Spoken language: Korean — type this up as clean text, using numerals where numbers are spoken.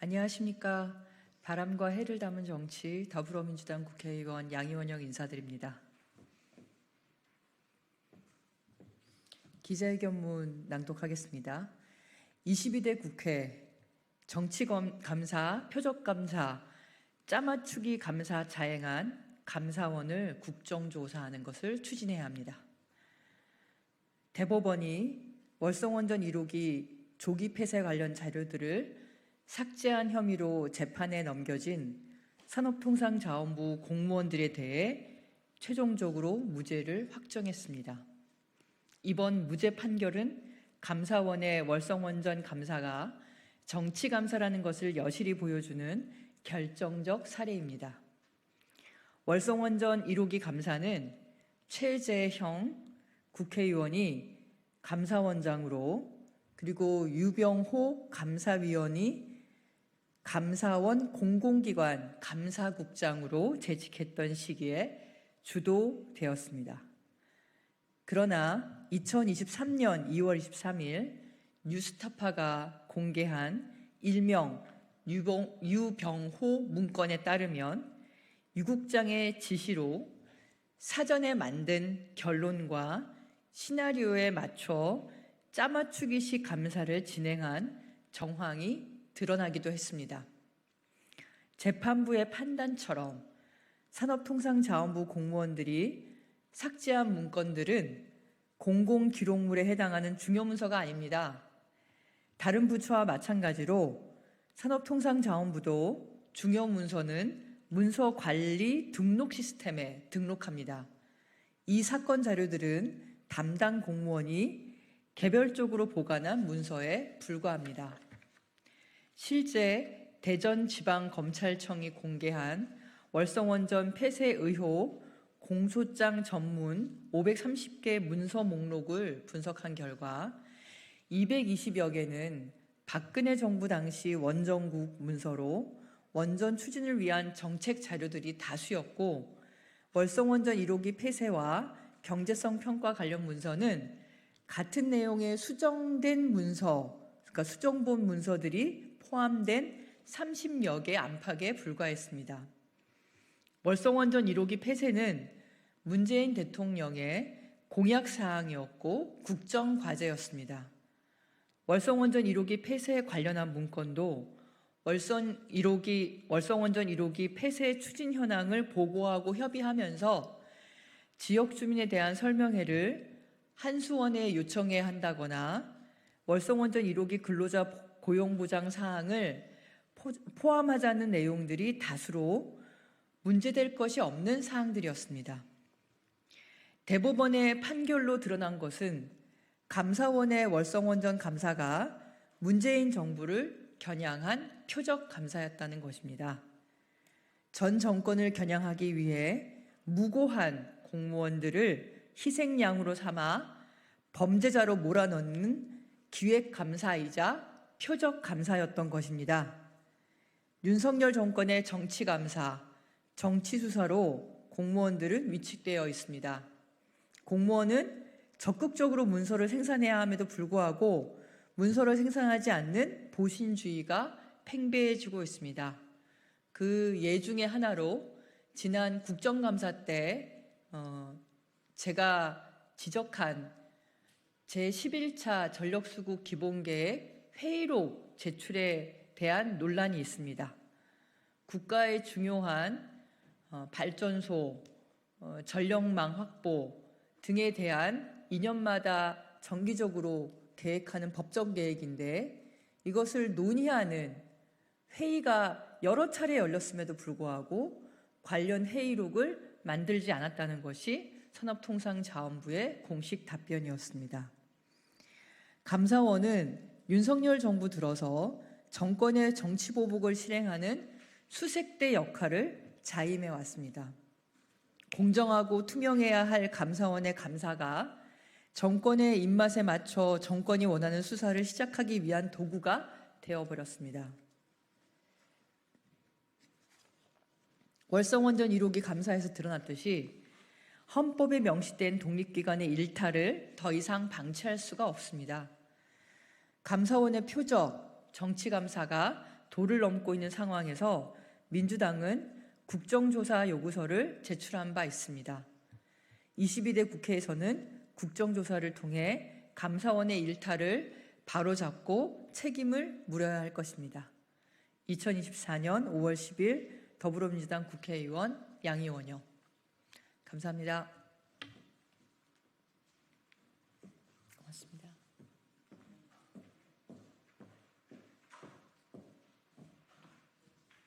안녕하십니까. 바람과 해를 담은 정치 더불어민주당 국회의원 양이원영 인사드립니다. 기자회견문 낭독하겠습니다. 22대 국회 정치감사, 표적감사, 짜맞추기 감사 자행한 감사원을 국정조사하는 것을 추진해야 합니다. 대법원이 월성원전 1호기 조기 폐쇄 관련 자료들을 삭제한 혐의로 재판에 넘겨진 산업통상자원부 공무원들에 대해 최종적으로 무죄를 확정했습니다. 이번 무죄 판결은 감사원의 월성원전 감사가 정치감사라는 것을 여실히 보여주는 결정적 사례입니다. 월성원전 1호기 감사는 최재형 국회의원이 감사원장으로, 그리고 유병호 감사위원이 감사원 공공기관 감사국장으로 재직했던 시기에 주도되었습니다. 그러나 2023년 2월 23일 뉴스타파가 공개한 일명 유병호 문건에 따르면 유 국장의 지시로 사전에 만든 결론과 시나리오에 맞춰 짜맞추기식 감사를 진행한 정황이 드러나기도 했습니다. 재판부의 판단처럼 산업통상자원부 공무원들이 삭제한 문건들은 공공기록물에 해당하는 중요문서가 아닙니다. 다른 부처와 마찬가지로 산업통상자원부도 중요문서는 문서관리 등록 시스템에 등록합니다. 이 사건 자료들은 담당 공무원이 개별적으로 보관한 문서에 불과합니다. 실제 대전지방검찰청이 공개한 월성원전 폐쇄 의혹 공소장 전문 530개 문서 목록을 분석한 결과 220여 개는 박근혜 정부 당시 원정국 문서로 원전 추진을 위한 정책 자료들이 다수였고, 월성원전 1호기 폐쇄와 경제성 평가 관련 문서는 같은 내용의 수정된 문서, 그러니까 수정본 문서들이 포함된 30여 개 안팎에 불과했습니다. 월성원전 1호기 폐쇄는 문재인 대통령의 공약사항이었고 국정과제였습니다. 월성원전 1호기 폐쇄에 관련한 문건도 월성원전 1호기 폐쇄 추진 현황을 보고하고 협의하면서 지역 주민에 대한 설명회를 한수원에 요청해야 한다거나 월성원전 1호기 근로자 고용보장 사항을 포함하자는 내용들이 다수로 문제될 것이 없는 사항들이었습니다. 대법원의 판결로 드러난 것은 감사원의 월성원전 감사가 문재인 정부를 겨냥한 표적 감사였다는 것입니다. 전 정권을 겨냥하기 위해 무고한 공무원들을 희생양으로 삼아 범죄자로 몰아넣는 기획감사이자 표적감사였던 것입니다. 윤석열 정권의 정치감사, 정치수사로 공무원들은 위축되어 있습니다. 공무원은 적극적으로 문서를 생산해야 함에도 불구하고 문서를 생산하지 않는 보신주의가 팽배해지고 있습니다. 그 예 중에 하나로 지난 국정감사 때 제가 지적한 제11차 전력수급 기본계획 회의록 제출에 대한 논란이 있습니다. 국가의 중요한 발전소, 전력망 확보 등에 대한 2년마다 정기적으로 계획하는 법정 계획인데, 이것을 논의하는 회의가 여러 차례 열렸음에도 불구하고 관련 회의록을 만들지 않았다는 것이 산업통상자원부의 공식 답변이었습니다. 감사원은 윤석열 정부 들어서 정권의 정치보복을 실행하는 수색대 역할을 자임해 왔습니다. 공정하고 투명해야 할 감사원의 감사가 정권의 입맛에 맞춰 정권이 원하는 수사를 시작하기 위한 도구가 되어버렸습니다. 월성원전 1호기 감사에서 드러났듯이 헌법에 명시된 독립기관의 일탈을 더 이상 방치할 수가 없습니다. 감사원의 표적, 정치감사가 도를 넘고 있는 상황에서 민주당은 국정조사 요구서를 제출한 바 있습니다. 22대 국회에서는 국정조사를 통해 감사원의 일탈을 바로잡고 책임을 물어야 할 것입니다. 2024년 5월 10일 더불어민주당 국회의원 양이원요. 감사합니다.